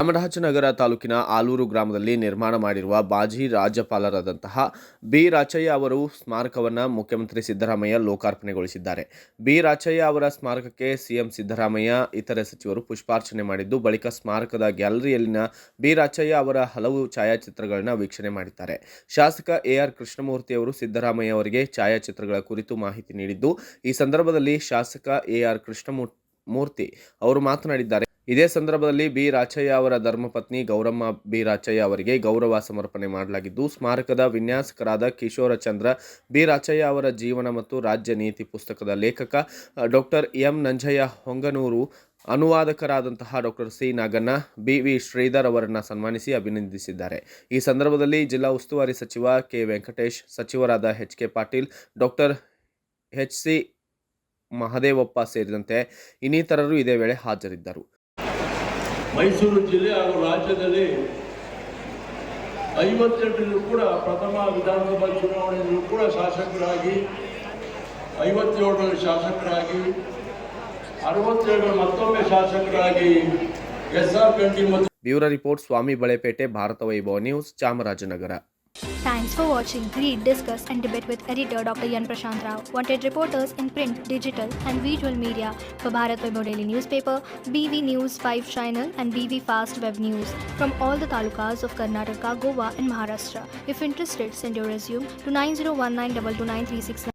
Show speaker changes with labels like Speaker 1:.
Speaker 1: ಚಾಮರಾಜನಗರ ತಾಲೂಕಿನ ಆಲೂರು ಗ್ರಾಮದಲ್ಲಿ ನಿರ್ಮಾಣ ಮಾಡಿರುವ ಮಾಜಿ ರಾಜ್ಯಪಾಲರಾದಂತಹ ಬಿ ರಾಚಯ್ಯ ಅವರು ಸ್ಮಾರಕವನ್ನು ಮುಖ್ಯಮಂತ್ರಿ ಸಿದ್ದರಾಮಯ್ಯ ಲೋಕಾರ್ಪಣೆಗೊಳಿಸಿದ್ದಾರೆ. ಬಿ ರಾಚಯ್ಯ ಅವರ ಸ್ಮಾರಕಕ್ಕೆ ಸಿಎಂ ಸಿದ್ದರಾಮಯ್ಯ ಇತರೆ ಸಚಿವರು ಪುಷ್ಪಾರ್ಚನೆ ಮಾಡಿದ್ದು, ಬಳಿಕ ಸ್ಮಾರಕದ ಗ್ಯಾಲರಿಯಲ್ಲಿನ ಬಿ ರಾಚಯ್ಯ ಅವರ ಹಲವು ಛಾಯಾಚಿತ್ರಗಳನ್ನು ವೀಕ್ಷಣೆ ಮಾಡಿದ್ದಾರೆ. ಶಾಸಕ ಎಆರ್ ಕೃಷ್ಣಮೂರ್ತಿ ಅವರು ಸಿದ್ದರಾಮಯ್ಯ ಅವರಿಗೆ ಛಾಯಾಚಿತ್ರಗಳ ಕುರಿತು ಮಾಹಿತಿ ನೀಡಿದ್ದು, ಈ ಸಂದರ್ಭದಲ್ಲಿ ಶಾಸಕ ಎಆರ್ ಕೃಷ್ಣಮೂರ್ತಿ ಅವರು ಮಾತನಾಡಿದ್ದಾರೆ. ಇದೇ ಸಂದರ್ಭದಲ್ಲಿ ಬಿ ರಾಚಯ್ಯ ಅವರ ಧರ್ಮಪತ್ನಿ ಗೌರಮ್ಮ ಬಿ ರಾಚಯ್ಯ ಅವರಿಗೆ ಗೌರವ ಸಮರ್ಪಣೆ ಮಾಡಲಾಗಿದ್ದು, ಸ್ಮಾರಕದ ವಿನ್ಯಾಸಕರಾದ ಕಿಶೋರ ಚಂದ್ರ ಬಿ ರಾಚಯ್ಯ ಅವರ ಜೀವನ ಮತ್ತು ರಾಜ್ಯ ನೀತಿ ಪುಸ್ತಕದ ಲೇಖಕ ಡಾಕ್ಟರ್ ಎಂ ನಂಜಯ್ಯ ಹೊಂಗನೂರು, ಅನುವಾದಕರಾದಂತಹ doctor C Naganna, B Shridhar ಅವರನ್ನು ಸನ್ಮಾನಿಸಿ ಅಭಿನಂದಿಸಿದ್ದಾರೆ. ಈ ಸಂದರ್ಭದಲ್ಲಿ ಜಿಲ್ಲಾ ಉಸ್ತುವಾರಿ ಸಚಿವ ಕೆ ವೆಂಕಟೇಶ್, ಸಚಿವರಾದ ಎಚ್.ಕೆ. ಪಾಟೀಲ್, ಡಾಕ್ಟರ್ ಎಚ್.ಸಿ. ಮಹದೇವಪ್ಪ ಸೇರಿದಂತೆ ಇನ್ನಿತರರು ಇದೇ ವೇಳೆ ಹಾಜರಿದ್ದರು.
Speaker 2: ಮೈಸೂರು ಜಿಲ್ಲೆ ಹಾಗೂ ರಾಜ್ಯದಲ್ಲಿ 52 ಕೂಡ ಪ್ರಥಮ ವಿಧಾನಸಭಾ ಚುನಾವಣೆಯಲ್ಲೂ ಕೂಡ ಶಾಸಕರಾಗಿ, 57 ಶಾಸಕರಾಗಿ, 67 ಮತ್ತೊಮ್ಮೆ ಶಾಸಕರಾಗಿ ಎಸ್.ಆರ್. ಕಂಠಿ ಮತ್ತು
Speaker 1: ಬ್ಯೂರೋ ರಿಪೋರ್ಟ್, ಸ್ವಾಮಿ ಬಳೆಪೇಟೆ, ಭಾರತ ವೈಭವ news, Chamarajanagar.
Speaker 3: Thanks for watching. Read, discuss and debate with editor Dr. Yan Prashant Rao. Wanted reporters in print, digital and visual media for Bharat Vaibhav Daily Newspaper, BV News 5 Channel and BV Fast Web News from all the talukas of Karnataka, Goa and Maharashtra. If interested, send your resume to 9019229369.